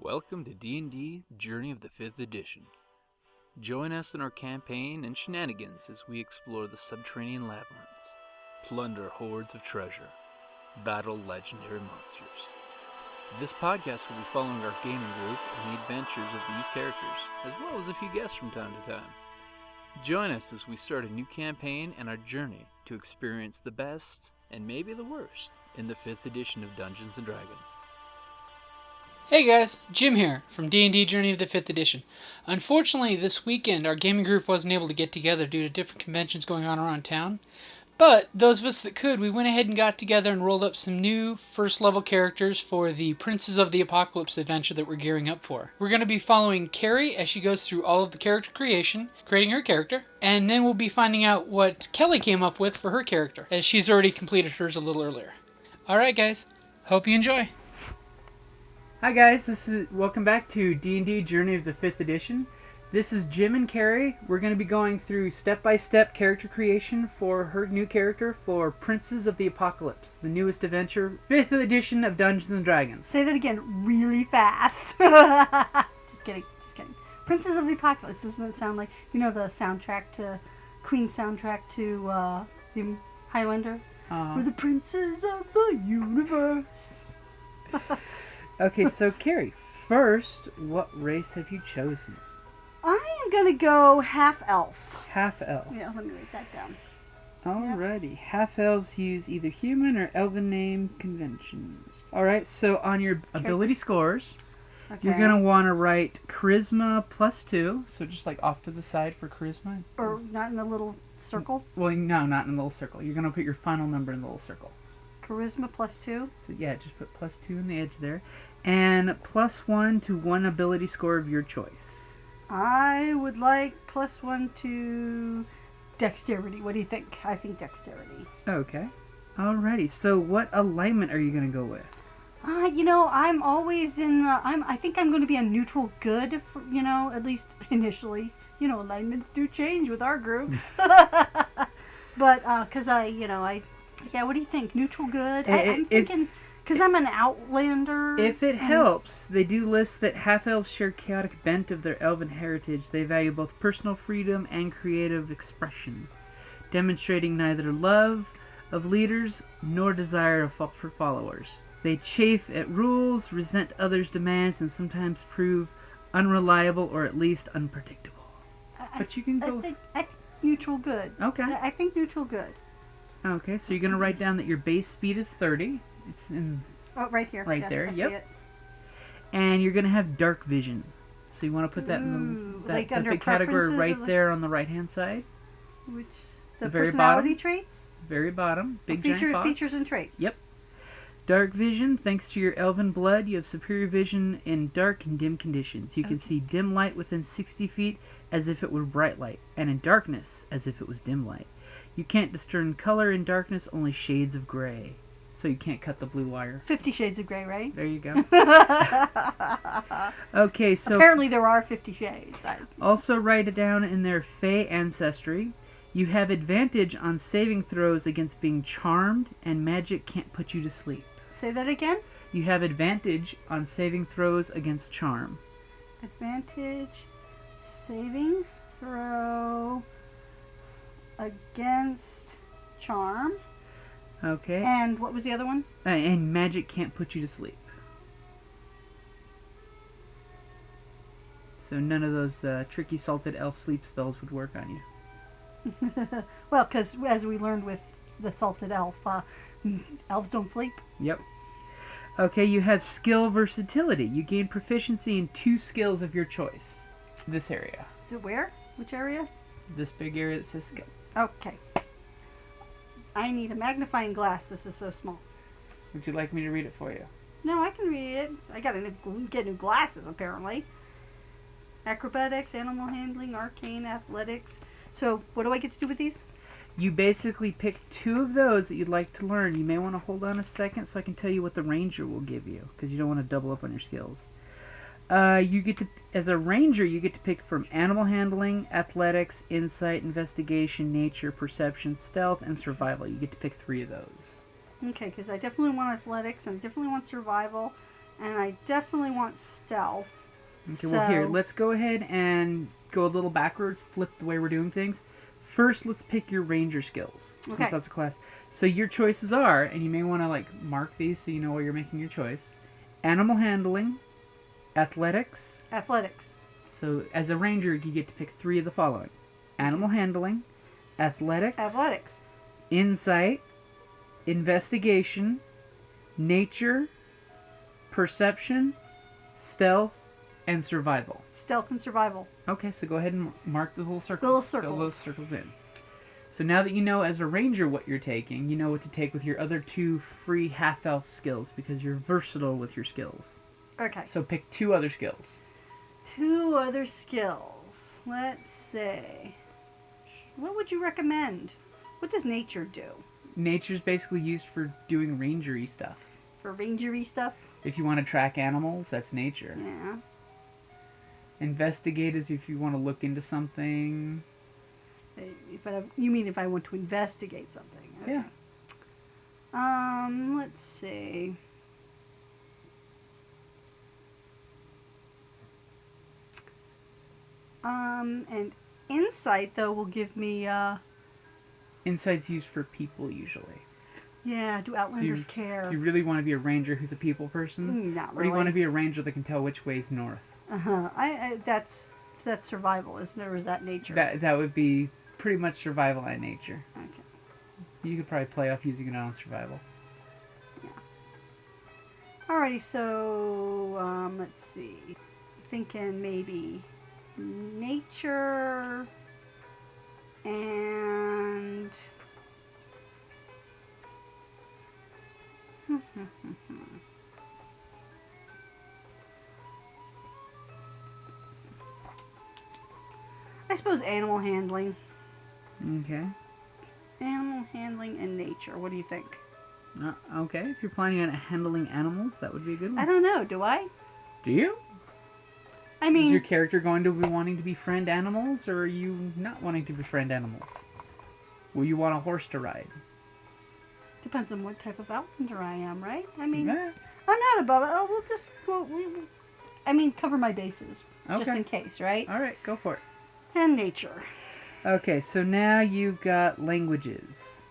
Welcome to D&D Journey of the 5th Edition. Join us in our campaign and shenanigans as we explore the subterranean labyrinths, plunder hordes of treasure, battle legendary monsters. This podcast will be following our gaming group and the adventures of these characters, as well as a few guests from time to time. Join us as we start a new campaign and our journey to experience the best, and maybe the worst, in the 5th edition of Dungeons & Dragons. Hey guys, Jim here from D&D Journey of the 5th Edition. Unfortunately, this weekend our gaming group wasn't able to get together due to different conventions going on around town. But those of us that could, we went ahead and got together and rolled up some new first level characters for the Princes of the Apocalypse adventure that we're gearing up for. We're going to be following Kerry as she goes through all of the character creation, creating her character, and then we'll be finding out what Kelly came up with for her character, as she's already completed hers a little earlier. Alright guys, hope you enjoy. Hi guys, welcome back to D&D Journey of the 5th Edition. This is Jim and Kerry. We're going to be going through step-by-step character creation for her new character for Princes of the Apocalypse, the newest adventure, 5th edition of Dungeons & Dragons. Say that again really fast. Just kidding. Princes of the Apocalypse, doesn't it sound like, the soundtrack to, Queen's soundtrack to the Highlander? We're the princes of the universe. Okay, so Kerry, first, what race have you chosen? I am going to go half-elf. Half-elf. Yeah, let me write that down. Alrighty. Yep. Half-elves use either human or elven name conventions. Alright, so on your ability scores, you're going to want to write Charisma +2, so just like off to the side for Charisma. Or not in a little circle? Well, no, not in a little circle. You're going to put your final number in the little circle. Charisma +2? So yeah, just put +2 in the edge there. And +1 to one ability score of your choice. I would like +1 to dexterity. What do you think? I think dexterity. Okay. Alrighty. So what alignment are you going to go with? I'm always in, I think I'm going to be a neutral good, for, at least initially. Alignments do change with our groups. But, because what do you think? Neutral good? I'm thinking, because I'm an outlander. If it helps, they do list that half-elves share chaotic bent of their elven heritage. They value both personal freedom and creative expression, demonstrating neither love of leaders nor desire for followers. They chafe at rules, resent others' demands, and sometimes prove unreliable or at least unpredictable. But you can go... I think neutral good. Okay. I think neutral good. Okay, so you're going to write down that your base speed is 30. It's in... Oh, right here. Right yes, there, I yep. see it. And you're going to have dark vision. So you want to put that in the like big category right there on the right-hand side. Which, the very personality bottom. Traits? Very bottom. Big giant box. Features and traits. Yep. Dark vision, thanks to your elven blood, you have superior vision in dark and dim conditions. You can see dim light within 60 feet as if it were bright light, and in darkness as if it was dim light. You can't discern color in darkness, only shades of gray. So you can't cut the blue wire. 50 Shades of Grey, right? There you go. Okay, so... Apparently there are 50 shades. Also write it down in their Fey ancestry. You have advantage on saving throws against being charmed, and magic can't put you to sleep. Say that again? You have advantage on saving throws against charm. Advantage, saving throw against charm. Okay. And what was the other one? And magic can't put you to sleep. So none of those tricky salted elf sleep spells would work on you. Well, because as we learned with the salted elf, elves don't sleep. Yep. Okay, you have skill versatility. You gain proficiency in 2 skills of your choice. This area. So where? Which area? This big area that says skills. Okay. I need a magnifying glass. This is so small. Would you like me to read it for you? No, I can read it. I gotta get new glasses, apparently. Acrobatics, animal handling, arcane, athletics. So, what do I get to do with these? You basically pick 2 of those that you'd like to learn. You may want to hold on a second so I can tell you what the ranger will give you, because you don't want to double up on your skills. You get to, as a ranger, you get to pick from animal handling, athletics, insight, investigation, nature, perception, stealth, and survival. You get to pick 3 of those. Okay, because I definitely want athletics, and I definitely want survival, And I definitely want stealth. Okay, well here, let's go ahead and go a little backwards, flip the way we're doing things. First, let's pick your ranger skills, since Okay. that's a class. So your choices are, and you may want to like mark these so you know where you're making your choice. Animal handling, athletics. Athletics. So as a ranger, you get to pick 3 of the following. Animal handling, athletics, insight, investigation, nature, perception, stealth, and survival. Stealth and survival. Okay, so go ahead and mark those little circles. The little circles. Fill those circles in. So now that you know as a ranger what you're taking, you know what to take with your other 2 free half-elf skills because you're versatile with your skills. Okay. So pick 2 other skills. 2 other skills. Let's see. What would you recommend? What does nature do? Nature's basically used for doing rangery stuff. For rangery stuff? If you want to track animals, that's nature. Yeah. Investigate is if you want to look into something. You mean if I want to investigate something? Okay. Yeah. Let's see. And insight though will give me. Insight's used for people usually. Yeah. Do Outlanders care? Do you really want to be a ranger who's a people person? Not really. Or do you want to be a ranger that can tell which way's north? That's survival, isn't it? Or is that nature? That would be pretty much survival and nature. Okay. You could probably play off using it on survival. Yeah. Alrighty, so let's see. Thinking maybe nature and I suppose animal handling. Okay. Animal handling and nature. What do you think? Okay, if you're planning on handling animals, that would be a good one. I don't know. Do I? Do you? I mean, Is your character going to be wanting to befriend animals, or are you not wanting to befriend animals? Will you want a horse to ride? depends on what type of outlander I am, right? I mean, Yeah. I'm not above it. Oh, we'll just cover my bases just Okay. in case, right? All right, go for it. And nature. Okay, so now you've got languages.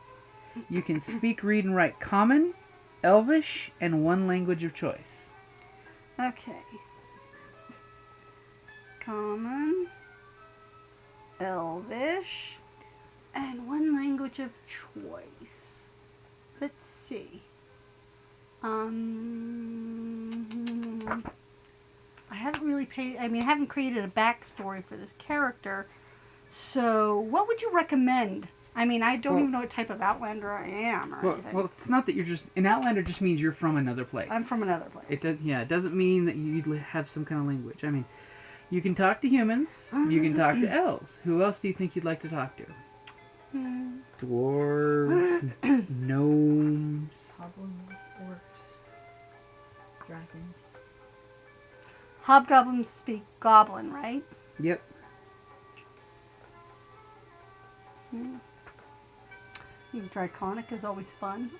You can speak, read, and write Common, Elvish, and one language of choice. Okay. Common, Elvish, and one language of choice. Let's see. I haven't really I haven't created a backstory for this character. So, what would you recommend? I mean, I don't even know what type of Outlander I am or anything. Well, it's not that you're just... An Outlander just means you're from another place. I'm from another place. It doesn't mean that you have some kind of language. I mean, you can talk to humans. You can talk to elves. Who else do you think you'd like to talk to? Dwarves, gnomes. Goblins, orcs, dragons. Hobgoblins speak Goblin, right? Yep. Draconic is always fun.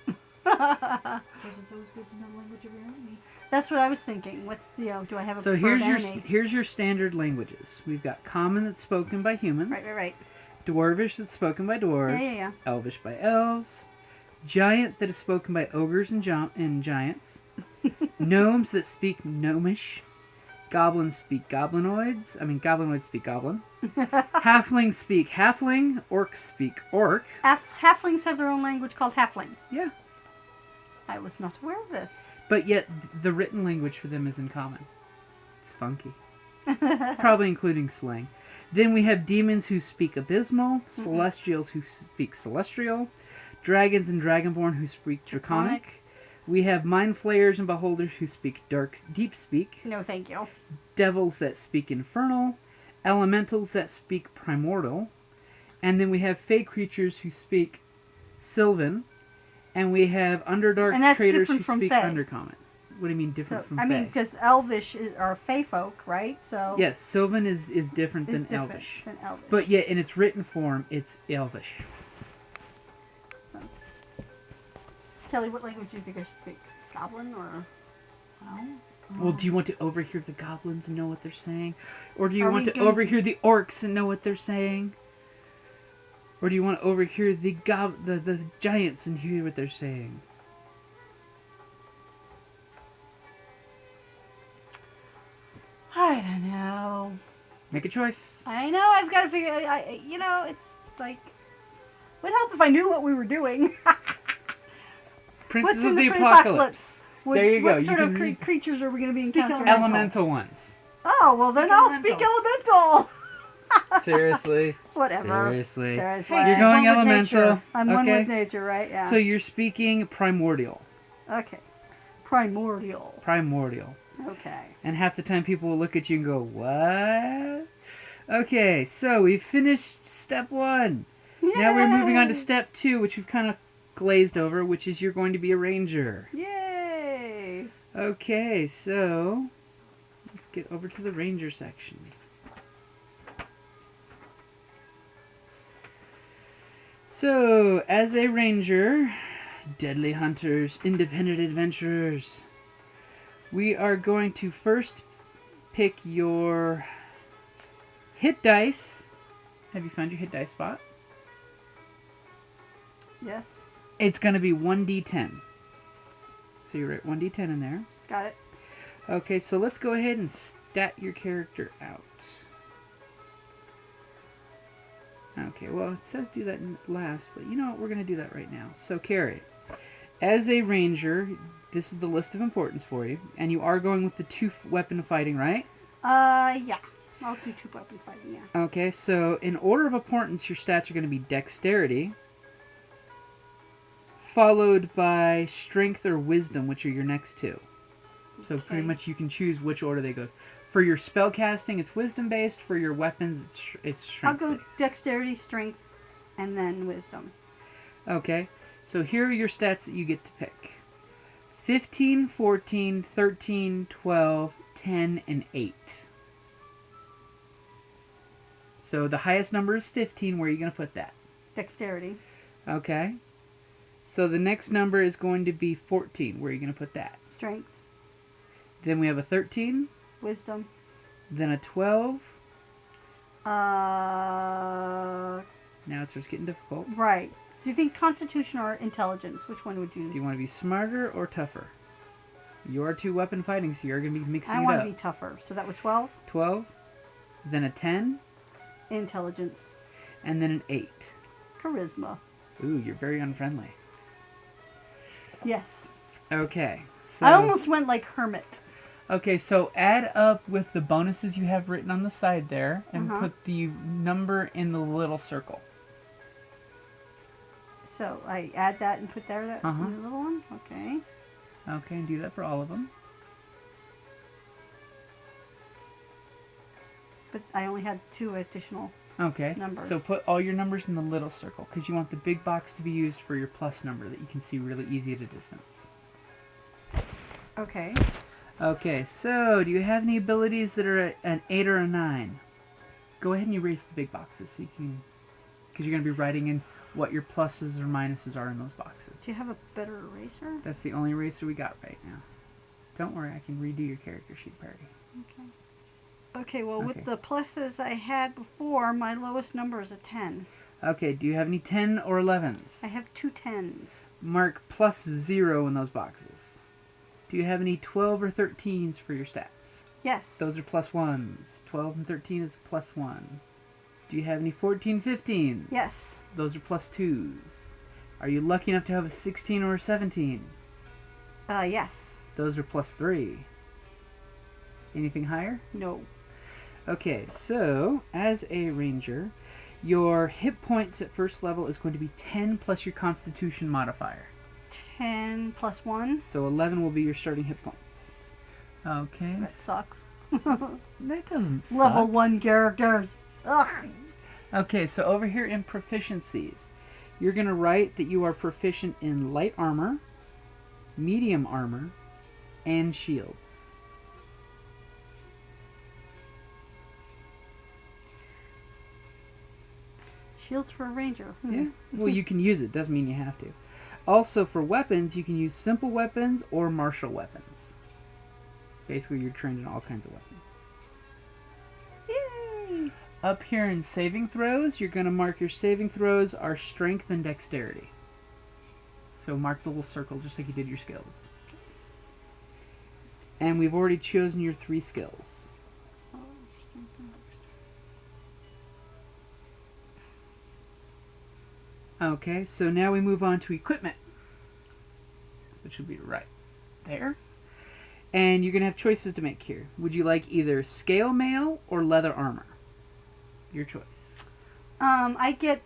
Because it's always good to know the language of your enemy. That's what I was thinking. What's the do I have a So preferred here's enemy? here's your standard languages. We've got Common that's spoken by humans. Right. Dwarvish that's spoken by dwarves. Yeah. Elvish by elves. Giant that is spoken by ogres and giants. Gnomes that speak gnomish. Goblins speak goblinoids. Goblinoids speak goblin. Halflings speak halfling. Orcs speak orc. Halflings have their own language called Halfling. Yeah. I was not aware of this. But yet, the written language for them is in common. It's funky. Probably including slang. Then we have demons who speak abysmal. Celestials who speak celestial. Dragons and dragonborn who speak draconic. We have mind flayers and beholders who speak deep speak. No, thank you. Devils that speak infernal. Elementals that speak primordial. And then we have fey creatures who speak sylvan. And we have underdark And that's traders who different from speak fey. undercommon. What do you mean different from fey? Because Elvish are fey folk, right? So Yes, sylvan is different it's than different elvish. than Elvish. But yet, in its written form, it's elvish. Kelly, what language do you think I should speak? Goblin or? Well, Well, do you want to overhear the goblins and know what they're saying? Or do you Are want we to going to- overhear the orcs and know what they're saying? Or do you want to overhear the giants and hear what they're saying? I don't know. Make a choice. I know. I've got to figure. It's like would help if I knew what we were doing. Princess What's of in the the Apocalypse. There you go. What You sort of can creatures are we going to be Speak encountering? Elemental ones. Oh, well, then I'll speak elemental. Seriously. Whatever. Seriously. Seriously. Hey, You're she's going one with elemental. nature. I'm one with nature, right? Yeah. So you're speaking primordial. Okay. Primordial. Primordial. Okay. And half the time people will look at you and go, what? Okay, so we've finished step 1. Now we're moving on to step 2, which we've kind of glazed over, which is you're going to be a ranger. Yay! Okay, so let's get over to the ranger section. So, as a ranger, deadly hunters, independent adventurers, we are going to first pick your hit dice. Have you found your hit dice spot? Yes. It's going to be 1d10. So you write 1d10 in there. Got it. Okay, so let's go ahead and stat your character out. Okay, well, it says do that last, but you know what? We're going to do that right now. So, Carrie, as a ranger, this is the list of importance for you, and you are going with the 2 weapon fighting, right? Yeah. I'll do 2 weapon fighting, yeah. Okay, so in order of importance, your stats are going to be dexterity, followed by strength or wisdom, which are your next 2. So pretty Okay. much you can choose which order they go. For your spell casting, it's wisdom based. For your weapons, it's strength I'll go based. dexterity, strength, and then wisdom. Okay, so here are your stats that you get to pick. 15, 14, 13, 12, 10, and 8. So the highest number is 15. Where are you going to put that? Dexterity. Okay. So the next number is going to be 14. Where are you going to put that? Strength. Then we have a 13. Wisdom. Then a 12. Uh... Now it starts getting difficult. Right. Do you think Constitution or Intelligence? Which one would Do you... you want to be smarter or tougher? You are 2 weapon fighting, so you're going to be mixing I it want up. to be tougher. So that was 12. 12. Then a 10. Intelligence. And then an 8. Charisma. Ooh, you're very unfriendly. Yes. Okay. So, I almost went like Hermit. Okay, so add up with the bonuses you have written on the side there and put the number in the little circle. So I add that and put there that in the little one? Okay. Okay, and do that for all of them. But I only had 2 additional. Okay, Numbers. so put all your numbers in the little circle because you want the big box to be used for your plus number that you can see really easy at a distance. Okay. Okay, so do you have any abilities that are an 8 or a 9? Go ahead and erase the big boxes so you can, because you're going to be writing in what your pluses or minuses are in those boxes. Do you have a better eraser? That's the only eraser we got right now. Don't worry, I can redo your character sheet party. Okay. Okay, well, Okay. with the pluses I had before, my lowest number is a 10. Okay, do you have any 10 or 11s? I have 2 10s. Mark +0 in those boxes. Do you have any 12 or 13s for your stats? Yes. Those are +1s. 12 and 13 is +1. Do you have any 14, 15s? Yes. Those are +2s. Are you lucky enough to have a 16 or a 17? Yes. Those are +3. Anything higher? No. Okay, so as a ranger, your hit points at first level is going to be 10 plus your constitution modifier. 10 plus 1. So 11 will be your starting hit points. Okay. That sucks. That doesn't suck. Level 1 characters. Ugh. Okay, so over here in proficiencies, you're going to write that you are proficient in light armor, medium armor, and shields. Shields for a ranger. Yeah. Well, you can use it. Doesn't mean you have to. Also, for weapons, you can use simple weapons or martial weapons. Basically, you're trained in all kinds of weapons. Yay! Up here in saving throws, you're going to mark your saving throws are strength and dexterity. So mark the little circle just like you did your skills. And we've already chosen your 3 skills. Okay, so now we move on to equipment, which would be right there. And you're going to have choices to make here. Would you like either scale mail or leather armor? Your choice. I get,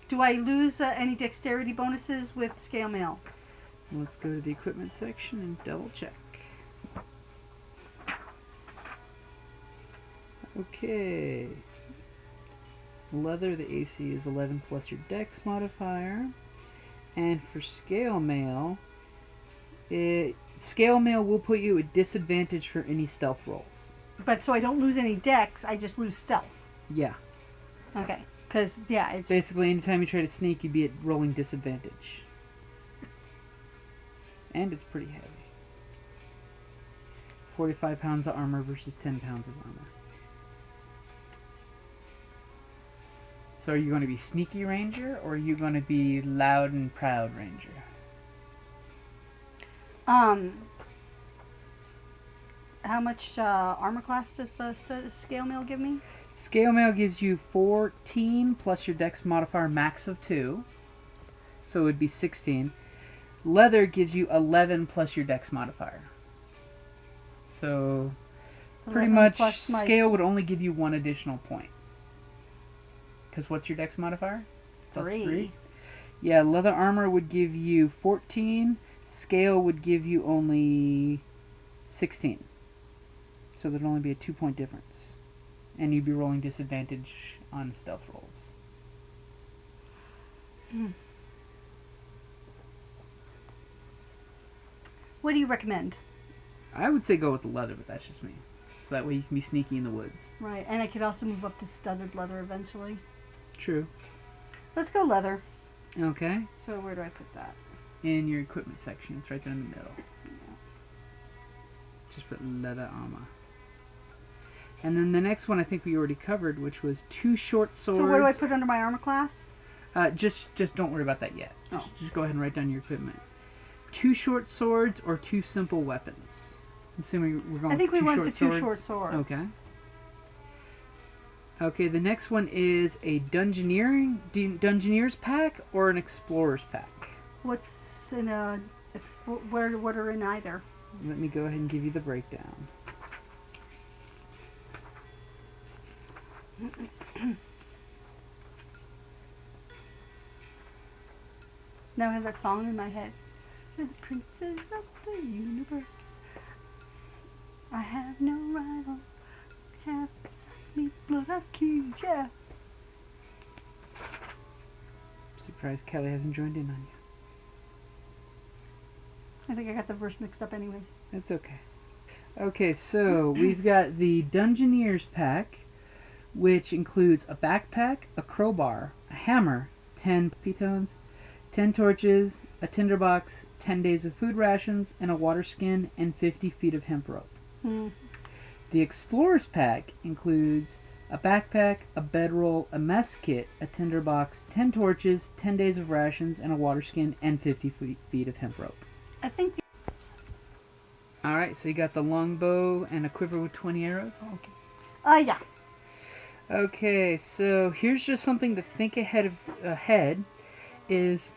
do I lose any dexterity bonuses with scale mail? Let's go to the equipment section and double check. Okay. Leather, the AC is 11 plus your dex modifier. And for scale mail, scale mail will put you at disadvantage for any stealth rolls. But so I don't lose any dex, I just lose stealth. Yeah. Okay. Because, yeah, it's... Basically, anytime you try to sneak, you'd be at rolling disadvantage. And it's pretty heavy. 45 pounds of armor versus 10 pounds of armor. So are you going to be sneaky ranger, or are you going to be loud and proud ranger? How much armor class does the scale mail give me? Scale mail gives you 14 plus your dex modifier max of 2. So it would be 16. Leather gives you 11 plus your dex modifier. So pretty much scale would only give you 1 additional point. Because what's your dex modifier? Plus 3. Yeah, leather armor would give you 14. Scale would give you only 16. So there'd only be a 2-point difference. And you'd be rolling disadvantage on stealth rolls. What do you recommend? I would say go with the leather, but that's just me. So that way you can be sneaky in the woods. Right, and I could also move up to studded leather eventually. True. Let's go leather. Okay. So where do I put that? In your equipment section. It's right there in the middle. Just put leather armor. And then the next one I think we already covered, which was 2 short swords. So where do I put under my armor class? Just don't worry about that yet. Just go ahead and write down your equipment. 2 short swords or 2 simple weapons. I'm assuming we're going I think with we went short the 2 swords. short swords. Okay. Okay, the next one is a Dungeoneer's pack or an Explorer's pack. What's in a... what are in either? Let me go ahead and give you the breakdown. Now I have that song in my head. The princess of the universe. I have no rival. Have me blood of kings, yeah. Surprised Kelly hasn't joined in on you. I think I got the verse mixed up anyways. That's okay. Okay, so we've got the Dungeoneer's pack, which includes a backpack, a crowbar, a hammer, 10 pitons, 10 torches, a tinderbox, 10 days of food rations, and a water skin, and 50 feet of hemp rope. The Explorer's pack includes a backpack, a bedroll, a mess kit, a tinderbox, 10 torches, 10 days of rations, and a water skin, and 50 feet of hemp rope. I think... Alright, so you got the longbow and a quiver with 20 arrows? Okay. Yeah. Okay, so here's just something to think ahead is...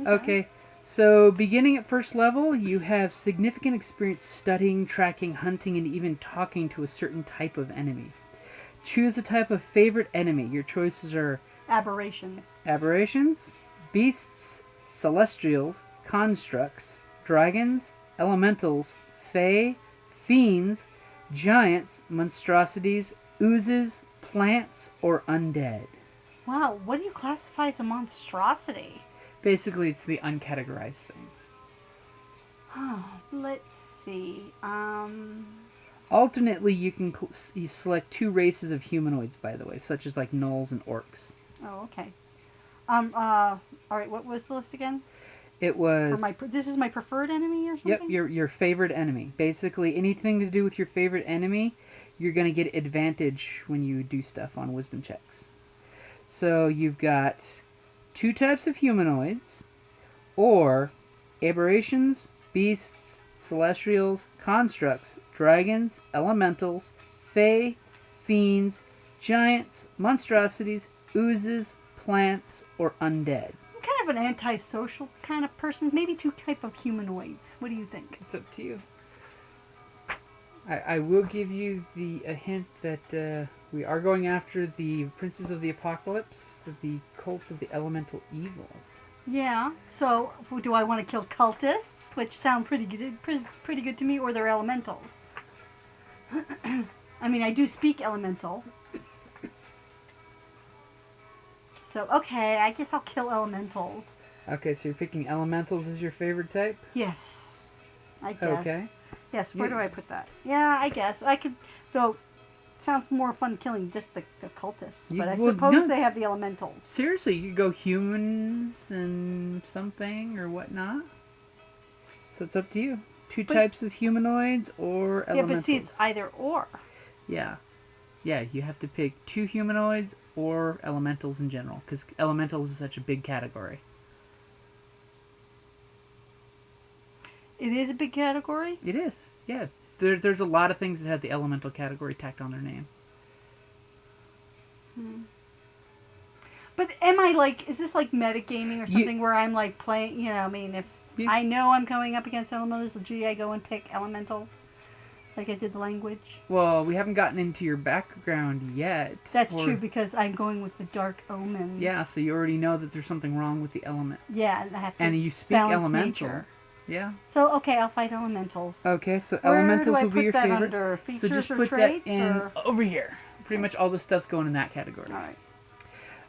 Okay, so beginning at first level, you have significant experience studying, tracking, hunting, and even talking to a certain type of enemy. Choose a type of favorite enemy. Your choices are... Aberrations. Aberrations, beasts, celestials, constructs, dragons, elementals, fae, fiends, giants, monstrosities, oozes, plants, or undead. Wow, what do you classify as a monstrosity? Basically, it's the uncategorized things. Let's see. Alternately, you can you select 2 races of humanoids, by the way, such as like gnolls and orcs. Oh, okay. All right, what was the list again? It was... This is my preferred enemy or something? Yep, your favorite enemy. Basically, anything to do with your favorite enemy, you're going to get advantage when you do stuff on wisdom checks. So you've got 2 types of humanoids, or aberrations, beasts, celestials, constructs, dragons, elementals, fae, fiends, giants, monstrosities, oozes, plants, or undead. I'm kind of an antisocial kind of person. Maybe 2 type of humanoids. What do you think? It's up to you. I will give you a hint that we are going after the Princes of the Apocalypse, the cult of the elemental evil. Yeah. So, do I want to kill cultists, which sound pretty good to me, or they're elementals? I mean, I do speak elemental. So, okay, I guess I'll kill elementals. Okay, so you're picking elementals as your favorite type? Yes. I guess. Okay. Yes, where do I put that? Yeah, I guess. I could, though, sounds more fun killing just the cultists. But I suppose they have the elementals. Seriously, you could go humans and something or whatnot. So it's up to you. 2 types of humanoids or elementals. Yeah, but see, it's either or. Yeah. Yeah, you have to pick 2 humanoids or elementals in general, because elementals is such a big category. It is a big category? It is, yeah. There's a lot of things that have the elemental category tacked on their name. But am I like, is this like metagaming or something where I'm like playing, you know, I mean, if I know I'm going up against elementals, I go and pick elementals? Like I did the language? Well, we haven't gotten into your background yet. That's true, because I'm going with the dark omens. Yeah, so you already know that there's something wrong with the elements. Yeah, and I have to and you speak elemental. Nature. Yeah. So, okay, I'll fight elementals. Okay, so elementals will be your favorite. Under? Features so just or put traits, that in or? over here. Pretty much all the stuff's going in that category. All right.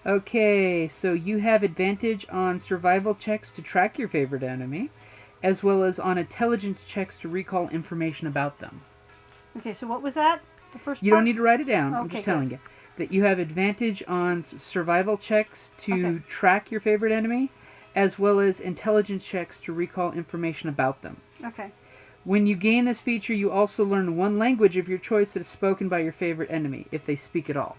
Okay, so you have advantage on survival checks to track your favorite enemy, as well as on intelligence checks to recall information about them. Okay, so what was that? The first You part? don't need to write it down. Okay, I'm just telling you that you have advantage on survival checks to track your favorite enemy, as well as intelligence checks to recall information about them. Okay. When you gain this feature, you also learn 1 language of your choice that is spoken by your favorite enemy, if they speak at all.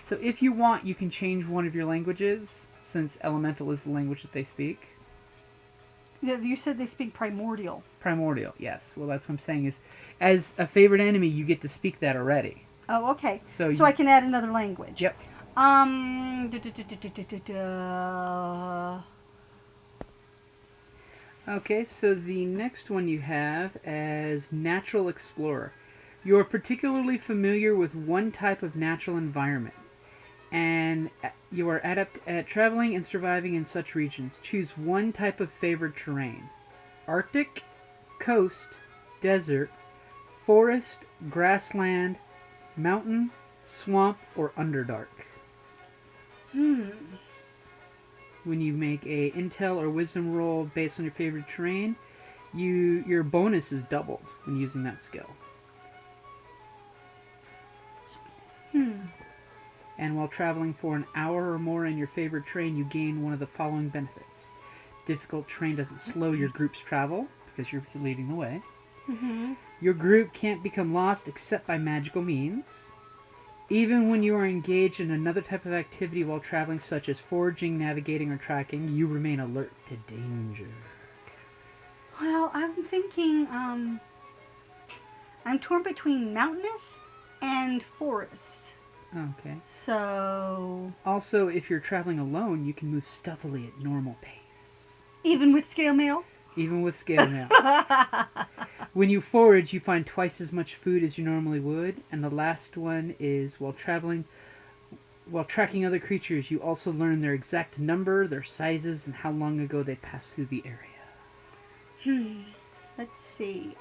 So if you want, you can change one of your languages, since elemental is the language that they speak. Yeah, you said they speak primordial. Primordial, yes. Well, that's what I'm saying is, as a favorite enemy, you get to speak that already. Oh, okay. So I can add another language. Yep. Okay, so the next one you have as Natural Explorer. You are particularly familiar with 1 type of natural environment, and you are adept at traveling and surviving in such regions. Choose 1 type of favored terrain: Arctic, coast, desert, forest, grassland, mountain, swamp, or underdark. When you make a intel or wisdom roll based on your favorite terrain, your bonus is doubled when using that skill. And while traveling for an hour or more in your favorite terrain, you gain one of the following benefits. Difficult terrain doesn't slow your group's travel, because you're leading the way. Your group can't become lost except by magical means. Even when you are engaged in another type of activity while traveling, such as foraging, navigating, or tracking, you remain alert to danger. Well, I'm thinking, I'm torn between mountainous and forest. Okay. So... Also, if you're traveling alone, you can move stealthily at normal pace. Even with scale mail? Even with scale mail. When you forage, you find twice as much food as you normally would. And the last one is, while tracking other creatures, you also learn their exact number, their sizes, and how long ago they passed through the area. Let's see.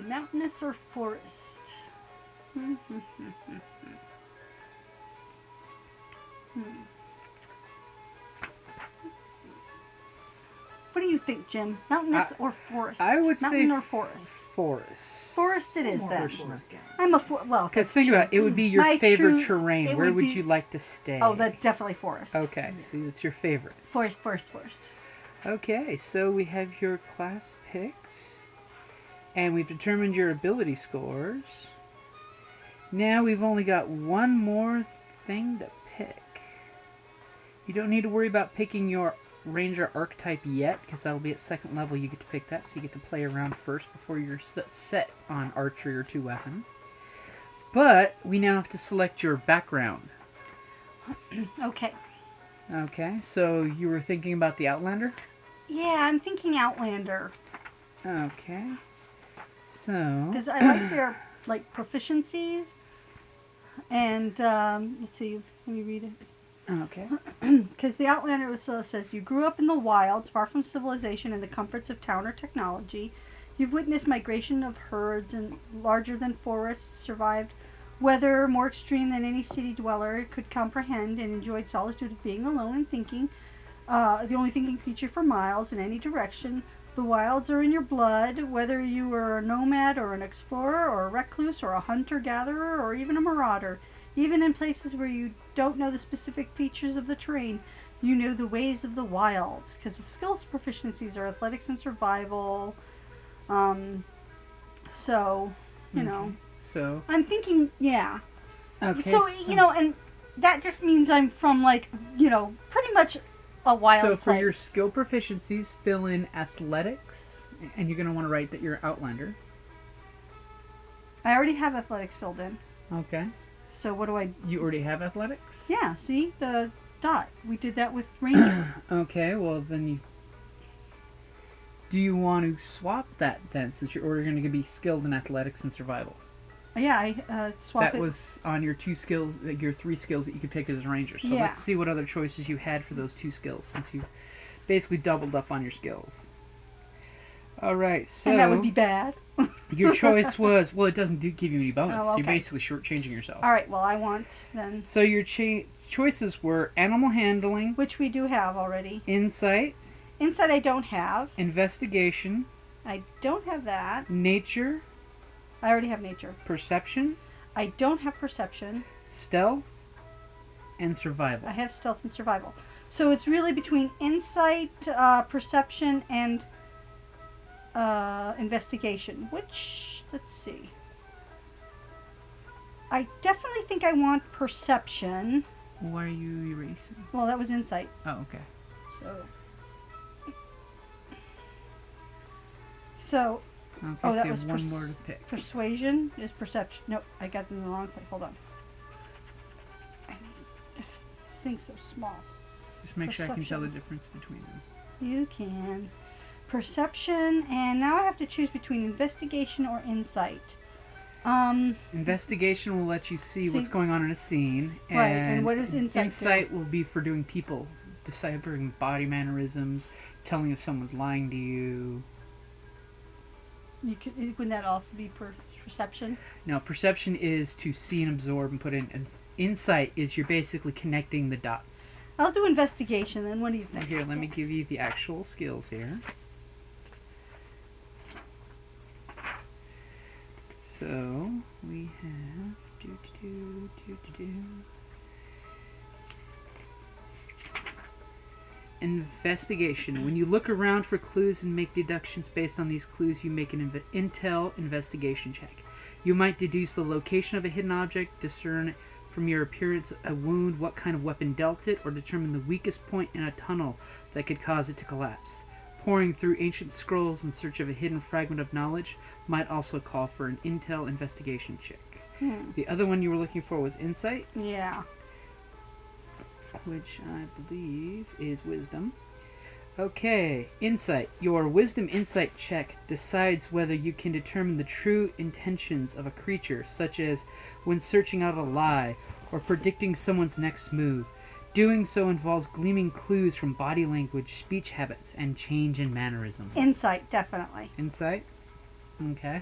Mountainous or forest? What What do you think, Jim? Mountainous or forest? I would say mountain or forest. Forest. Forest it is then. Forest guy. I'm a well. Because think about it, it would be your My favorite true- terrain. it Where would would be- you like to stay? Oh, that's definitely forest. Okay, see, that's your favorite. Forest. Okay, so we have your class picked, and we've determined your ability scores. Now we've only got one more thing to pick. You don't need to worry about picking your ranger archetype yet, because that'll be at second level. You get to pick that, so you get to play around first before you're set on archery or 2-weapon. But we now have to select your background. Okay. Okay, so you were thinking about the Outlander? Yeah, I'm thinking Outlander Okay. So... because I like their proficiencies. And let's see, let me read it. Okay. Because the Outlander says, you grew up in the wilds, far from civilization and the comforts of town or technology. You've witnessed migration of herds and larger than forests, survived weather more extreme than any city dweller could comprehend, and enjoyed solitude of being alone and thinking, the only thinking creature for miles in any direction. The wilds are in your blood, whether you were a nomad or an explorer or a recluse or a hunter-gatherer or even a marauder. Even in places where you don't know the specific features of the terrain, you know the ways of the wilds, because the skills proficiencies are athletics and survival. So, you know. So... I'm thinking, yeah. Okay, So, you know, and that just means I'm from, pretty much a wild So for place. your skill proficiencies, fill in athletics, and you're going to want to write that you're Outlander. I already have athletics filled in. Okay. So what do I... You already have athletics? Yeah, see? The dot. We did that with Ranger. Okay, well then you... Do you want to swap that then, since you're already going to be skilled in athletics and survival? Yeah, I swap it. That was on your 2 skills, your 3 skills that you could pick as a ranger. So Yeah. let's see what other choices you had for those 2 skills, since you basically doubled up on your skills. Alright, so... And that would be bad. your choice was... Well, it doesn't give you any bonus. Oh, okay. You're basically shortchanging yourself. All right, well, I want then... So your choices were animal handling, Which we do have already. insight, Insight I don't have. investigation, I don't have that. nature, I already have nature. perception, I don't have perception. stealth, and survival. I have stealth and survival. So it's really between insight, perception, and investigation. Which, let's see. I definitely think I want perception. Why are you erasing? Well, that was insight. Oh, okay. So, Okay, Oh, so that you was have one more to pick. persuasion is perception. Nope, I got them in the wrong place. Hold on. This thing's so small. Just make sure I can tell the Perception. difference between them. You can. Perception, and now I have to choose between investigation or insight. Investigation will let you see what's See- going on in a scene. Right, and what does insight do? Insight will be for doing people, deciphering body mannerisms, telling if someone's lying to you. Wouldn't that also be perception? No, perception is to see and absorb and put in. And insight is you're basically connecting the dots. I'll do investigation then. What do you Now think? here, let me give you the actual skills here. So we have investigation. When you look around for clues and make deductions based on these clues, you make an intel investigation check. You might deduce the location of a hidden object, discern from your appearance a wound, what kind of weapon dealt it, or determine the weakest point in a tunnel that could cause it to collapse. Pouring through ancient scrolls in search of a hidden fragment of knowledge might also call for an intel investigation check. The other one you were looking for was insight, Yeah. which I believe is wisdom. Okay, insight. Your wisdom insight check decides whether you can determine the true intentions of a creature, such as when searching out a lie or predicting someone's next move. Doing so involves gleaming clues from body language, speech habits, and change in mannerisms. Insight, definitely. Insight? Okay.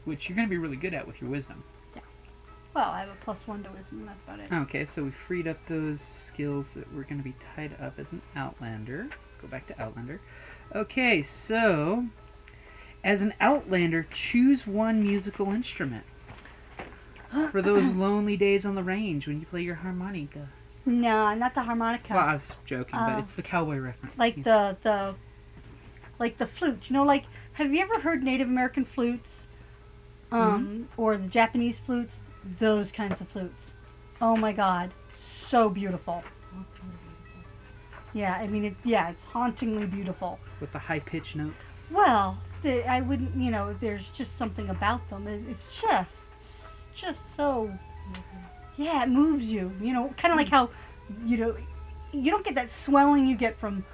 Which you're going to be really good at with your wisdom. Well, I have a +1 to wisdom. That's about it. Okay, so we freed up those skills that were going to be tied up as an Outlander. Let's go back to Outlander. Okay, so as an Outlander, choose one musical instrument for those lonely days on the range when you play your harmonica. No, not the harmonica. Well, I was joking, but it's the cowboy reference. Like the flute. You know, like, have you ever heard Native American flutes? Or the Japanese flutes? Those kinds of flutes. Oh my God. So beautiful. Yeah, I mean, it's hauntingly beautiful. With the high-pitched notes. Well, I wouldn't, there's just something about them. It's just so, yeah, it moves you. Kind of like how, you don't get that swelling you get from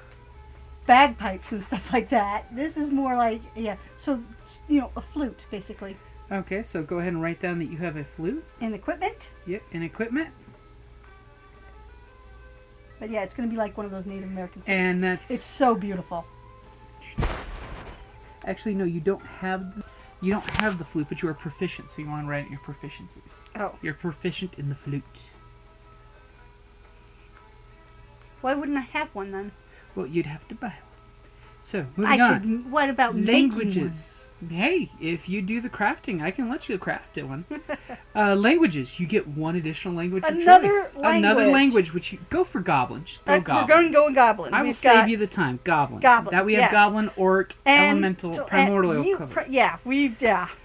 bagpipes and stuff like that. This is more like, so, a flute, basically. Okay, so go ahead and write down that you have a flute. And equipment. Yep, and equipment. But yeah, it's going to be like one of those Native American flutes. And it's so beautiful. Actually, no, you don't have the flute, but you are proficient, so you want to write your proficiencies. Oh. You're proficient in the flute. Why wouldn't I have one then? Well, you'd have to buy one. So, moving on. What about languages? Hey, if you do the crafting, I can let you craft it one. Languages. You get one additional language of choice. Another language, which you go for Goblin. Just go Goblin. We're going to go in Goblin. I will save you the time. Goblin. That we have yes. Goblin, Orc, Elemental, Primordial covered. Yeah.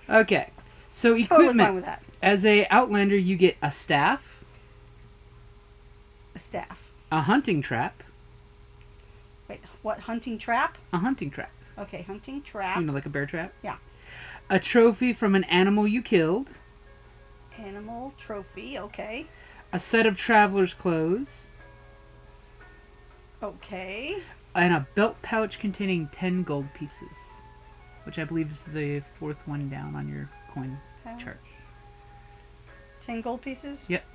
Okay. So equipment. Totally fine with that. As a Outlander, you get a staff. A staff. A hunting trap. Wait, what? Hunting trap? A hunting trap. Okay, hunting trap. Like a bear trap? Yeah. A trophy from an animal you killed. Animal trophy, okay. A set of traveler's clothes. Okay. And a belt pouch containing 10 gold pieces. Which I believe is the fourth one down on your coin chart. 10 gold pieces? Yep.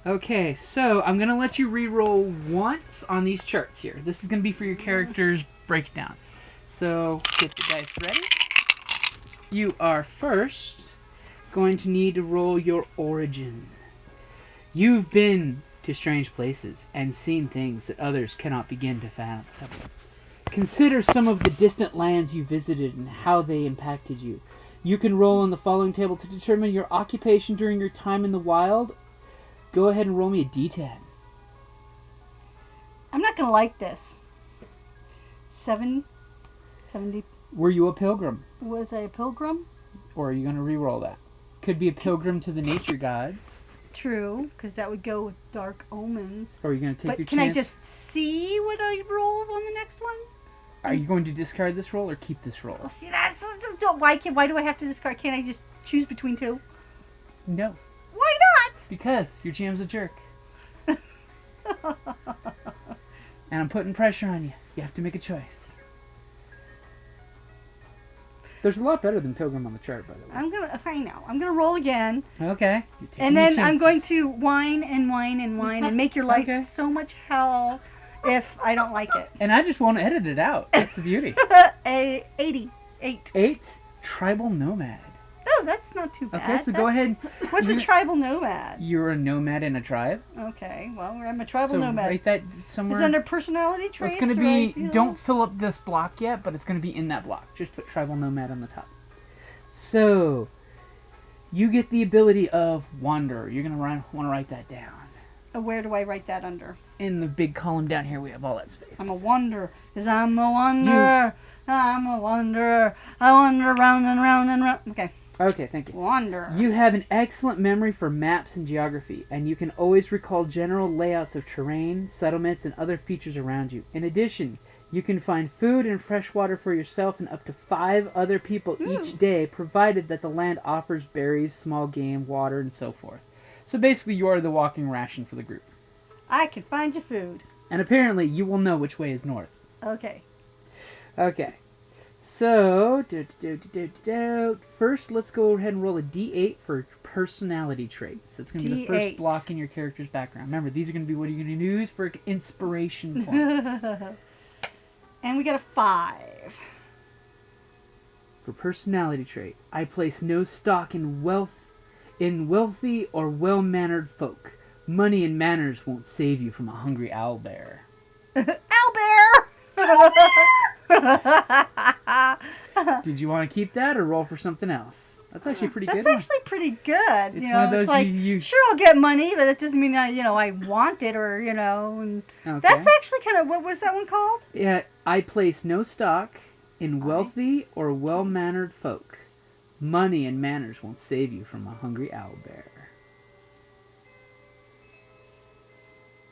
Okay, so I'm going to let you re-roll once on these charts here. This is going to be for your character's breakdown. So, get the dice ready. You are first going to need to roll your origin. You've been to strange places and seen things that others cannot begin to fathom. Consider some of the distant lands you visited and how they impacted you. You can roll on the following table to determine your occupation during your time in the wild. Go ahead and roll me a D10. I'm not going to like this. 70. Were you a pilgrim? Was I a pilgrim? Or are you going to re-roll that? Could be a pilgrim to the nature gods. True, because that would go with dark omens. Or are you going to take your chance? But can I just see what I roll on the next one? Are you going to discard this roll or keep this roll? Well, see, that's why do I have to discard? Can't I just choose between two? No. Why not? Because your GM's a jerk. And I'm putting pressure on you. You have to make a choice. There's a lot better than Pilgrim on the chart, by the way. I know. I'm gonna roll again. Okay. And then I'm going to whine and make your life so much hell if I don't like it. And I just won't edit it out. That's the beauty. 88. 8. Tribal Nomad. Oh, that's not too bad. Okay, so go ahead. What's a tribal nomad? You're a nomad in a tribe. Okay, well, I'm a tribal nomad. Write that somewhere. Is it under personality traits? Well, it's going to be, don't fill up this block yet, but it's going to be in that block. Just put tribal nomad on the top. So, you get the ability of wander. You're going to want to write that down. Where do I write that under? In the big column down here, we have all that space. I'm a wanderer. Because I'm a wanderer. I'm a wanderer. I wander round and round and round. Okay. Okay, thank you. Wanderer. You have an excellent memory for maps and geography, and you can always recall general layouts of terrain, settlements, and other features around you. In addition, you can find food and fresh water for yourself and up to 5 other people each day, provided that the land offers berries, small game, water, and so forth. So basically, you are the walking ration for the group. I can find you food. And apparently, you will know which way is north. Okay. Okay. So, first, let's go ahead and roll a D8 for personality traits. That's going to be the first block in your character's background. Remember, these are going to be what you're going to use for inspiration points. And we got a 5. For personality trait, I place no stock in wealthy or well-mannered folk. Money and manners won't save you from a hungry owlbear. Owlbear! Did you want to keep that or roll for something else? That's actually pretty good. That's actually pretty good. It's you one know, of those it's like, you sure, I'll get money, but that doesn't mean I want it or, And Okay. that's actually kind of, what was that one called? Yeah, I place no stock in wealthy or well-mannered folk. Money and manners won't save you from a hungry owlbear.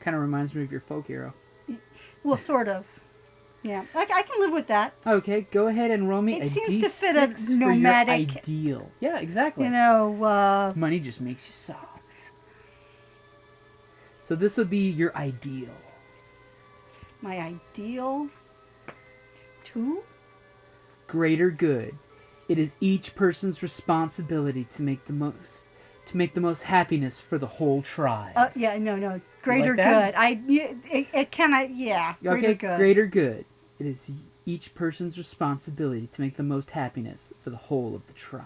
Kind of reminds me of your folk hero. Well, sort of. Yeah, I can live with that. Okay, go ahead and roll me It a seems D6 to fit a for your nomadic- ideal. Yeah, exactly. Money Money just makes you soft. So this will be your ideal. my ideal 2? Greater good. It is each person's responsibility to make the most happiness for the whole tribe. Yeah, no. Greater that? good. It kind of, yeah. Greater good. Greater good. It is each person's responsibility to make the most happiness for the whole of the tribe.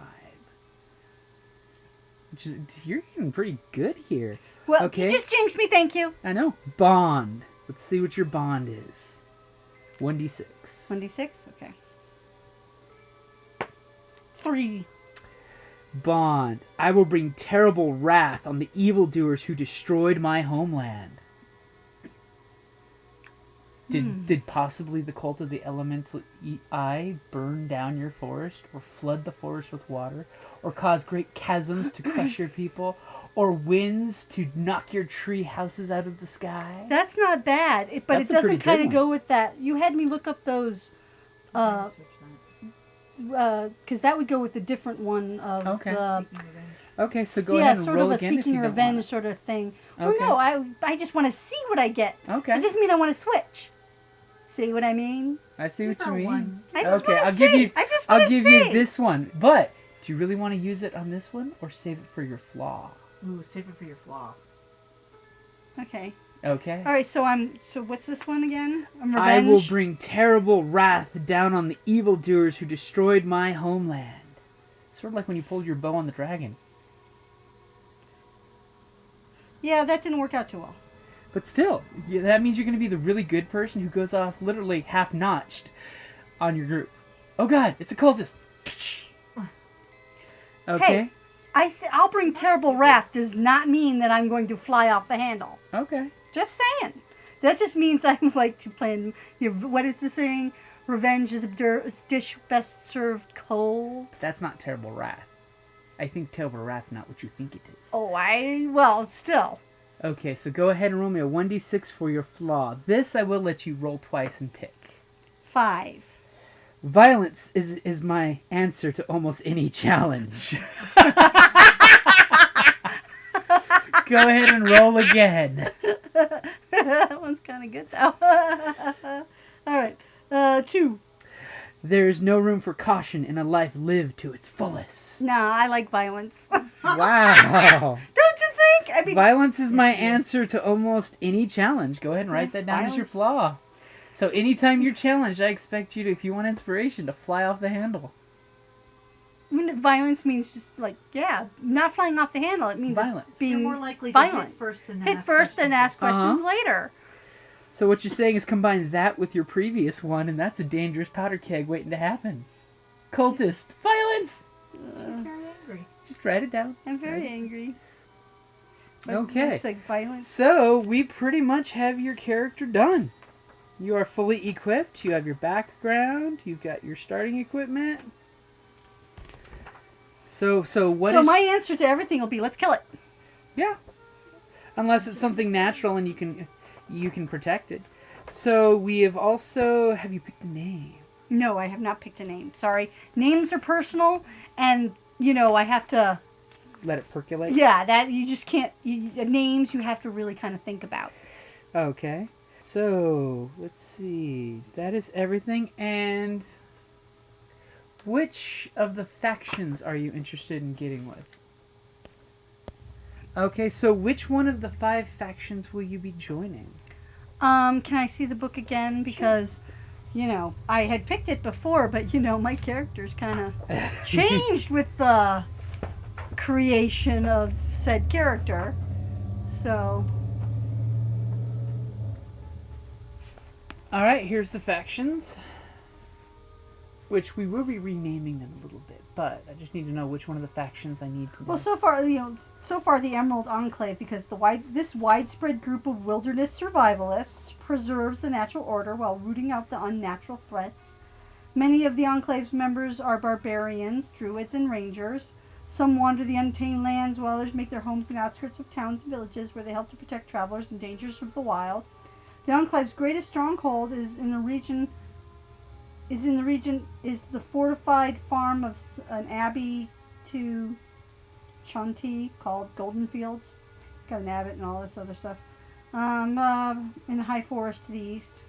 You're getting pretty good here. Well, okay. you just jinxed me, thank you. I know. Bond. Let's see what your bond is. 1d6. 1d6? Okay. 3. Bond. I will bring terrible wrath on the evildoers who destroyed my homeland. Did possibly the cult of the elemental eye burn down your forest, or flood the forest with water, or cause great chasms to crush your people, or winds to knock your tree houses out of the sky? That's not bad, but That's it a pretty doesn't kind good of go with that. You had me look up those, because that would go with a different one of Okay. the... Okay, so go ahead and sort roll of a again if seeking you don't revenge want sort of thing. Okay. Well, no, I just want to see what I get. Okay. It doesn't mean I want to switch. See what I mean? I see what you got mean. one. I just Okay, wanna I'll give see. you. I just wanna I'll give you see. this one. But do you really want to use it on this one, or save it for your flaw? Ooh, save it for your flaw. Okay. Okay. All right. So what's this one again? Revenge. I will bring terrible wrath down on the evildoers who destroyed my homeland. Sort of like when you pulled your bow on the dragon. Yeah, that didn't work out too well. But still, that means you're going to be the really good person who goes off literally half-notched on your group. Oh god, it's a cultist. Okay. Hey, I'll bring terrible wrath does not mean that I'm going to fly off the handle. Okay. Just saying. That just means I'm like to plan. What is the saying? Revenge is a dish best served cold. That's not terrible wrath. I think terrible wrath not what you think it is. Oh, well, still. Okay, so go ahead and roll me a 1d6 for your flaw. This I will let you roll twice and pick. 5. Violence is my answer to almost any challenge. Go ahead and roll again. That one's kind of good, though. All right. 2. There is no room for caution in a life lived to its fullest. Nah, I like violence. Wow. Don't you think? I mean, Violence is my answer to almost any challenge. Go ahead and write that down as your flaw. So anytime you're challenged, I expect you to, if you want inspiration, to fly off the handle. violence means just like, not flying off the handle. It means Violence. being You're more likely to violent. hit first than Hit first, then ask questions later. So what you're saying is combine that with your previous one, and that's a dangerous powder keg waiting to happen. Cultist. Violence! She's very angry. Just write it down. I'm very angry. But Okay. It's like violence. So, we pretty much have your character done. You are fully equipped. You have your background. You've got your starting equipment. So my answer to everything will be, let's kill it. Yeah. Unless it's something natural and you can protect it. So we have also... Have you picked a name? No, I have not picked a name. Sorry. Names are personal, and, I have to... Let it percolate? Yeah, that you just can't... names you have to really kind of think about. Okay. So, let's see. That is everything. And which of the factions are you interested in getting with? Okay, so which one of the 5 factions will you be joining? Can I see the book again? Because, I had picked it before, but, my character's kind of changed with the creation of said character. So... Alright, here's the factions. Which we will be renaming them a little bit, but I just need to know which one of the factions I need to know. Well, so far the Emerald Enclave, because this widespread group of wilderness survivalists preserves the natural order while rooting out the unnatural threats. Many of the Enclave's members are barbarians, druids, and rangers. Some wander the untamed lands, while others make their homes in the outskirts of towns and villages where they help to protect travelers and dangers from the wild. The Enclave's greatest stronghold is the fortified farm of an abbey to Chunti called Golden Fields. It's got an abbot and all this other stuff. In the high forest to the east.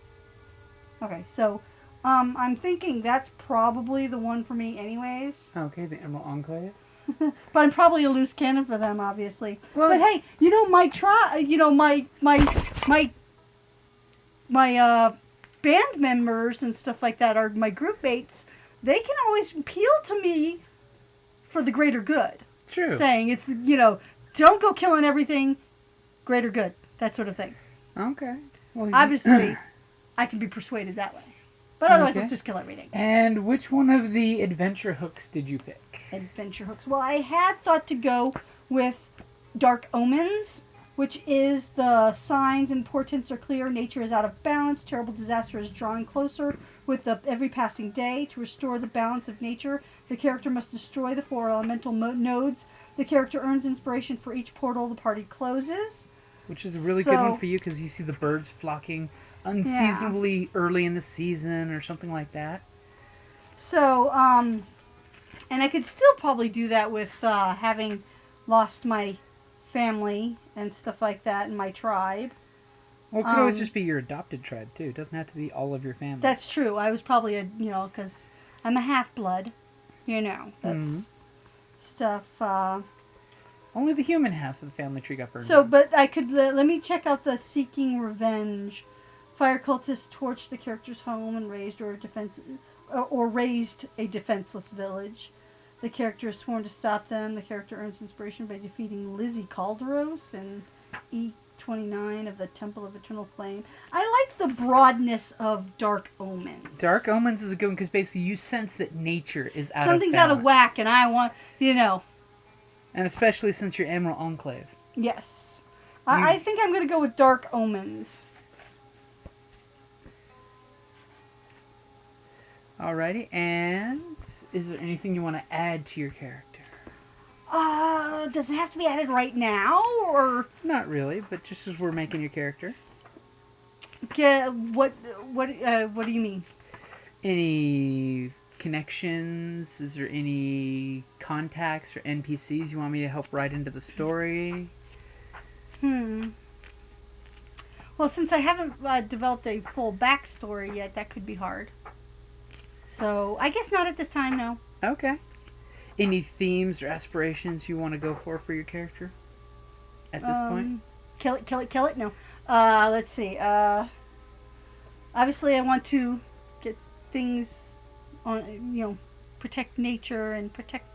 Okay, so I'm thinking that's probably the one for me anyways. Okay, the Emerald Enclave. But I'm probably a loose cannon for them, obviously. Well, but hey, my band members and stuff like that are my group mates. They can always appeal to me for the greater good. True. Saying it's, don't go killing everything, greater good, that sort of thing. Okay. Well, Obviously, I can be persuaded that way. But otherwise, let's just kill everything. And which one of the adventure hooks did you pick? Adventure hooks. Well, I had thought to go with Dark Omens, which is the signs and portents are clear, nature is out of balance, terrible disaster is drawing closer with every passing day. To restore the balance of nature, the character must destroy the 4 elemental nodes. The character earns inspiration for each portal the party closes. Which is a really good one for you because you see the birds flocking unseasonably early in the season or something like that. So, and I could still probably do that with having lost my family and stuff like that in my tribe. Well, it could always just be your adopted tribe, too. It doesn't have to be all of your family. That's true. I was probably because I'm a half-blood, that's stuff. Only the human half of the family tree got burned. So, but I could, let me check out the Seeking Revenge. Fire cultists torched the character's home and raised a defenseless village. The character is sworn to stop them. The character earns inspiration by defeating Lizzie Calderos and E29 of the Temple of Eternal Flame. I like the broadness of Dark Omens. Dark Omens is a good one because basically you sense that nature is out Something's of balance. out of whack and I want, And especially since you're Emerald Enclave. Yes. I think I'm going to go with Dark Omens. Alrighty, and is there anything you want to add to your character? Does it have to be added right now, or? Not really, but just as we're making your character. Yeah, what do you mean? Any connections? Is there any contacts or NPCs you want me to help write into the story? Well, since I haven't developed a full backstory yet, that could be hard. So, I guess not at this time, no. Okay. Any themes or aspirations you want to go for your character at this point? Kill it? No. Let's see. Obviously, I want to get things on, protect nature and protect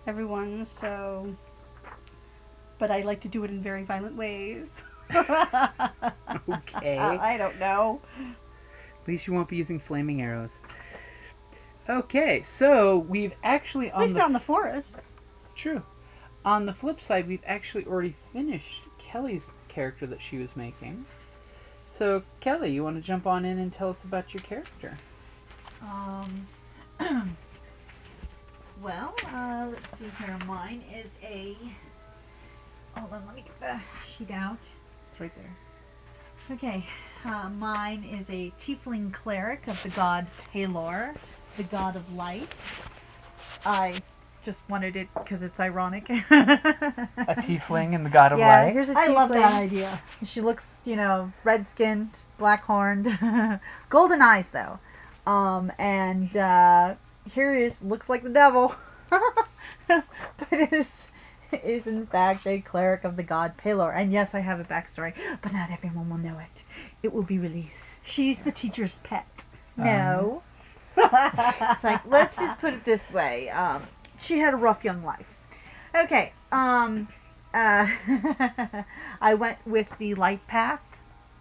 everyone, so... But I like to do it in very violent ways. Okay. I don't know. At least you won't be using flaming arrows. Okay, so we've actually At least not in the forest. True. On the flip side, we've actually already finished Kelly's character that she was making. So, Kelly, you want to jump on in and tell us about your character? Well, let's see here. Mine is a... Hold on, let me get the sheet out. It's right there. Okay, mine is a tiefling cleric of the god Pelor, the god of light. I just wanted it because it's ironic. A tiefling and the god of yeah, light? here's a tiefling. I love that idea. She looks, red-skinned, black-horned, golden eyes though. And here looks like the devil, but is in fact a cleric of the god Pelor. And yes, I have a backstory, but not everyone will know it. It will be released. She's the teacher's pet. No. It's like, let's just put it this way. She had a rough young life. Okay. I went with the light path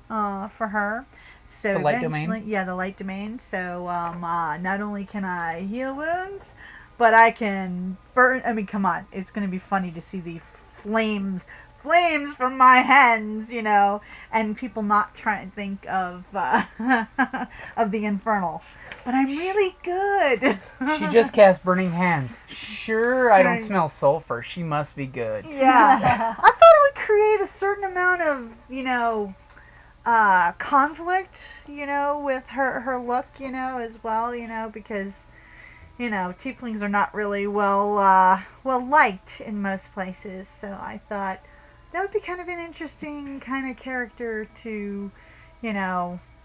for her. So The light eventually, domain? yeah, the light domain. So not only can I heal wounds, but I can burn. I mean, come on, it's going to be funny to see the flames from my hands, and people not try to think of of the infernal. But I'm really good. She just cast Burning Hands. Sure, I don't Right. smell sulfur. She must be good. Yeah. I thought it would create a certain amount of, conflict, with her look, as well, because, tieflings are not really well liked in most places. So I thought that would be kind of an interesting kind of character to,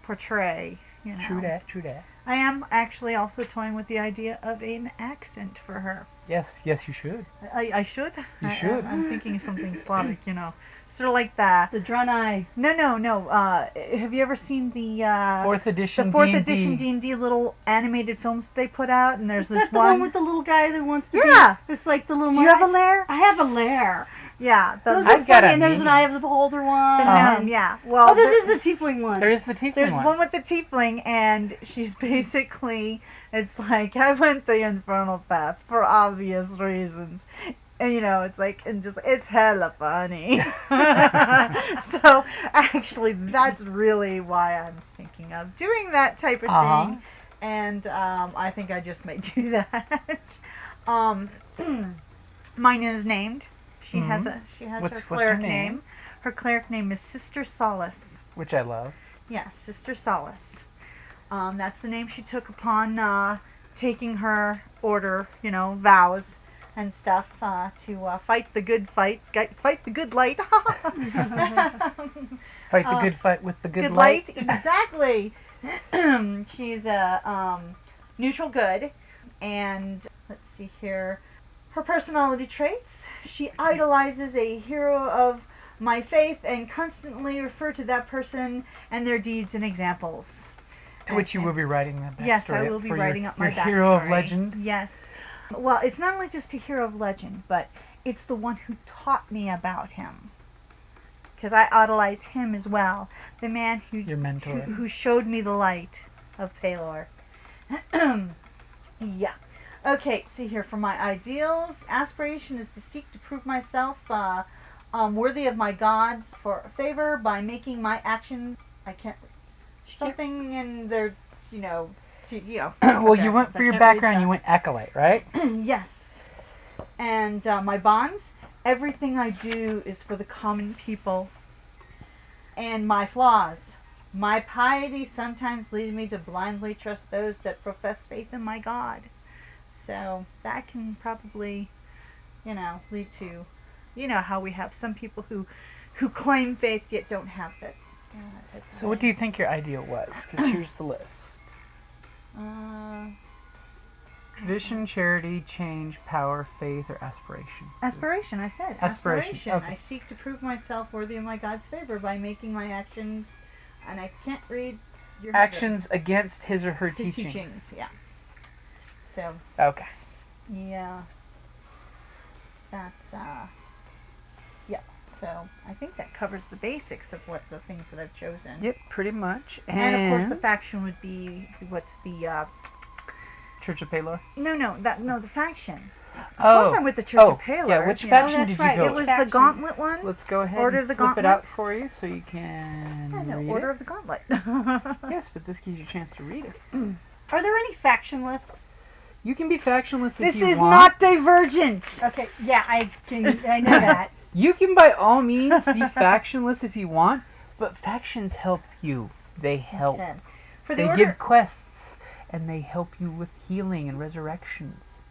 portray. True that. I am actually also toying with the idea of an accent for her. Yes, you should. I should? You should. I'm thinking of something Slavic, Sort of like that. The Draenei. No. Have you ever seen the 4th edition the 4th D&D. edition D&D little animated films that they put out? And there's Is this that the one with the little guy that wants to Yeah. be? It's like the little Do you have a lair? I have a lair. Yeah. Those Those are got funny, a and there's an meme. Eye of the Beholder one. the Uh-huh. gnome, yeah. Well, Oh, this is the tiefling one. There is the tiefling there's one. one with the tiefling, and she's basically, it's like, I went the infernal path for obvious reasons. And, it's like, it's hella funny. So, actually, that's really why I'm thinking of doing that type of Uh-huh. thing. And, I think I just may do that. Mine is named. She has What's her her cleric name? name. Her cleric name is Sister Solace. Which I love. Yes, Sister Solace. That's the name she took upon taking her order, vows and stuff to fight the good fight, fight the good light. Fight the good fight with the good, Good light. light, exactly. She's a neutral good, and let's see here. Her personality traits: she idolizes a hero of my faith and constantly refer to that person and their deeds and examples. To which you will be writing that backstory. Yes, I will be for writing up my your hero of backstory. legend. Yes. Well, it's not only just a hero of legend, but it's the one who taught me about him. Because I idolize him as well. The man Your mentor. who showed me the light of Palor. Yeah. Okay, see here, for my ideals, aspiration is to seek to prove myself worthy of my gods for favor by making my action. I can't. Something in their, Well, you went for I your can't read background. that. You went acolyte, right? Yes. And my bonds, everything I do is for the common people. And my flaws, my piety sometimes leads me to blindly trust those that profess faith in my God. So that can probably, lead to, how we have some people who claim faith yet don't have it. That type of So what do you think your ideal was? Because here's the list. Tradition, charity, change, power, faith, or aspiration. Aspiration, I said. Aspiration, okay. I seek to prove myself worthy of my God's favor by making my actions, and I can't read your Actions against his or her the teachings. yeah. So, Okay. yeah. That's, yeah. So, I think that covers the basics of what the things that I've chosen. Yep, pretty much. And of course the faction would be, what's the, Church of Palor. the faction. Of Oh. course I'm with the Church of Palor. Yeah, which you faction know. did that's you right, go It with? was the Faction. Gauntlet one. Let's go ahead Order and of the flip it Gauntlet. out for you so you can read Order it. of the Gauntlet. Yes, but this gives you a chance to read it. Are there any factionless? You can be factionless if This you is want. not Divergent. Okay, yeah, I know that. You can by all means be factionless if you want, but factions help you. They help. Okay. For the They order, give quests, and they help you with healing and resurrections.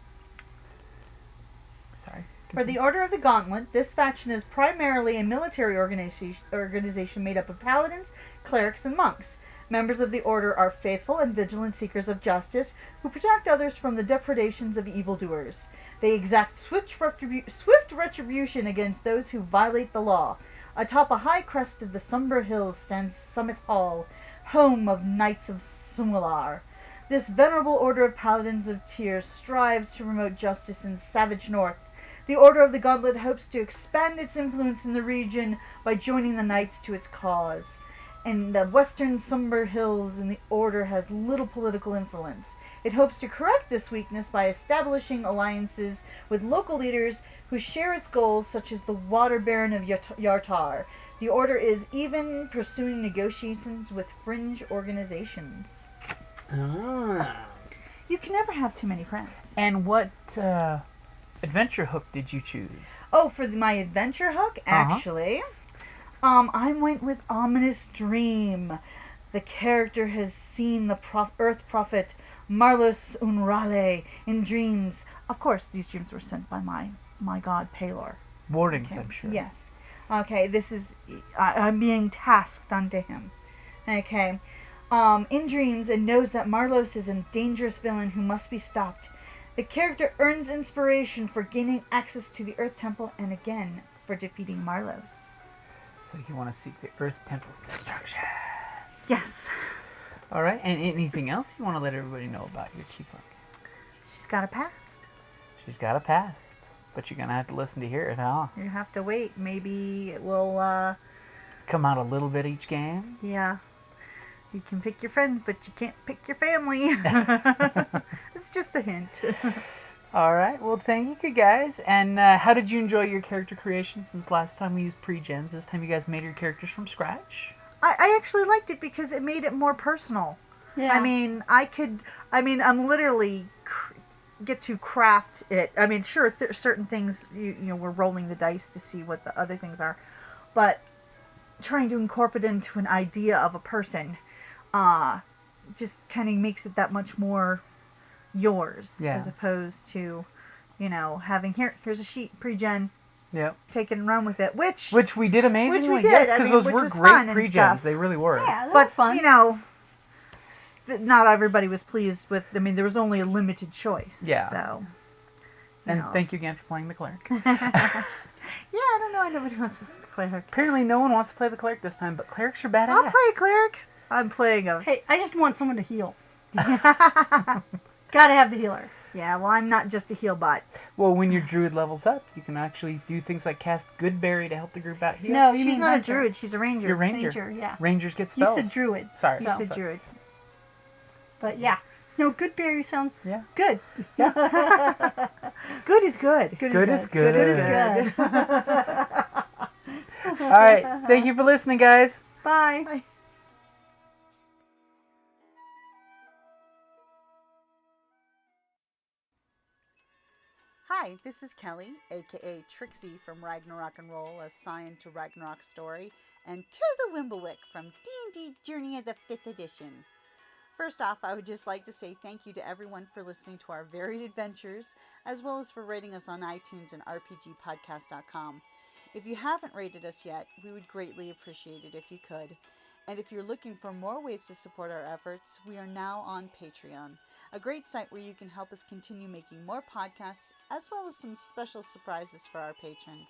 Sorry. For the Order of the Gauntlet, this faction is primarily a military organization made up of paladins, clerics, and monks. Members of the Order are faithful and vigilant seekers of justice who protect others from the depredations of evildoers. They exact swift retribution against those who violate the law. Atop a high crest of the somber hills stands Summit Hall, home of Knights of Sumular. This venerable order of paladins of tears strives to promote justice in savage north. The Order of the Gauntlet hopes to expand its influence in the region by joining the knights to its cause. in the western Somber Hills, and the Order has little political influence. It hopes to correct this weakness by establishing alliances with local leaders who share its goals, such as the Water Baron of Yartar. The Order is even pursuing negotiations with fringe organizations. Ah. You can never have too many friends. And what adventure hook did you choose? Oh, for my adventure hook, actually, I went with Ominous Dream. The character has seen the Earth Prophet Marlos Unrale in dreams. Of course, these dreams were sent by my god Palor. Warnings, Okay. I'm sure. Yes. Okay, this is... I'm being tasked unto him. Okay. In dreams, and knows that Marlos is a dangerous villain who must be stopped. The character earns inspiration for gaining access to the Earth Temple, and again, for defeating Marlos. So you want to seek the Earth Temple's destruction. Yes. All right. And anything else you want to let everybody know about your tiefling? She's got a past. She's got a past, but you're gonna have to listen to hear it, huh? You have to wait. Maybe it will, Come out a little bit each game. yeah. You can pick your friends, but you can't pick your family. It's just a hint. All right. Well, thank you guys. And how did you enjoy your character creation since last time we used pre-gens? This time you guys made your characters from scratch? I actually liked it because it made it more personal. Yeah. I'm literally get to craft it. I mean, sure, certain things, you know, we're rolling the dice to see what the other things are. But trying to incorporate it into an idea of a person just kind of makes it that much more yours, as opposed to, you know, having here's a sheet pre-gen, take it and run with it, which we did amazingly. Which we did. Yes, I because mean, those which were was great fun and pre-gens. stuff. They really were. Yeah, that but was fun. you know, not everybody was pleased with. I mean, there was only a limited choice. Yeah. So. And know. thank you again for playing the Cleric. Yeah, I don't know. Nobody wants to play Cleric. Apparently no one wants to play the Cleric this time, but Clerics are badass. I'll play a Cleric. I'm playing a... Hey, I just want someone to heal. Gotta have the healer. Yeah, well, I'm not just a heal bot. Well, when your druid levels up, you can actually do things like cast Goodberry to help the group out here. No, you She's mean not hunter. a druid. She's a ranger. You're ranger. Ranger, yeah. Rangers get You spells. said druid. Sorry. You said druid. But yeah. No, Goodberry sounds Yeah. good. Good is good. Good is good. Good is good. All right. Thank you for listening, guys. Bye. Hi, this is Kelly, aka Trixie from Ragnarok and Roll, assigned to Ragnarok Story, and Tilda Wimblewick from D&D Journey of the 5th Edition. First off, I would just like to say thank you to everyone for listening to our varied adventures, as well as for rating us on iTunes and rpgpodcast.com. If you haven't rated us yet, we would greatly appreciate it if you could. And if you're looking for more ways to support our efforts, we are now on Patreon, a great site where you can help us continue making more podcasts, as well as some special surprises for our patrons.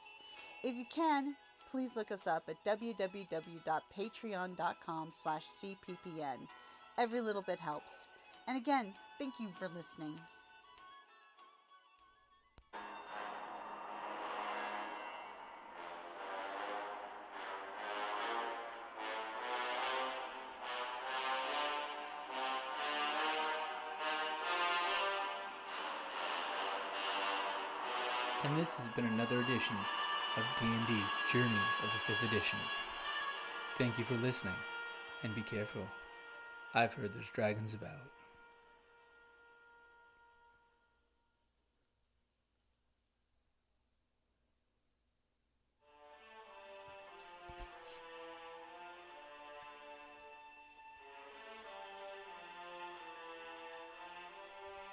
If you can, please look us up at www.patreon.com/cppn. Every little bit helps. And again, thank you for listening. And this has been another edition of D&D Journey of the 5th Edition. Thank you for listening, and be careful. I've heard there's dragons about.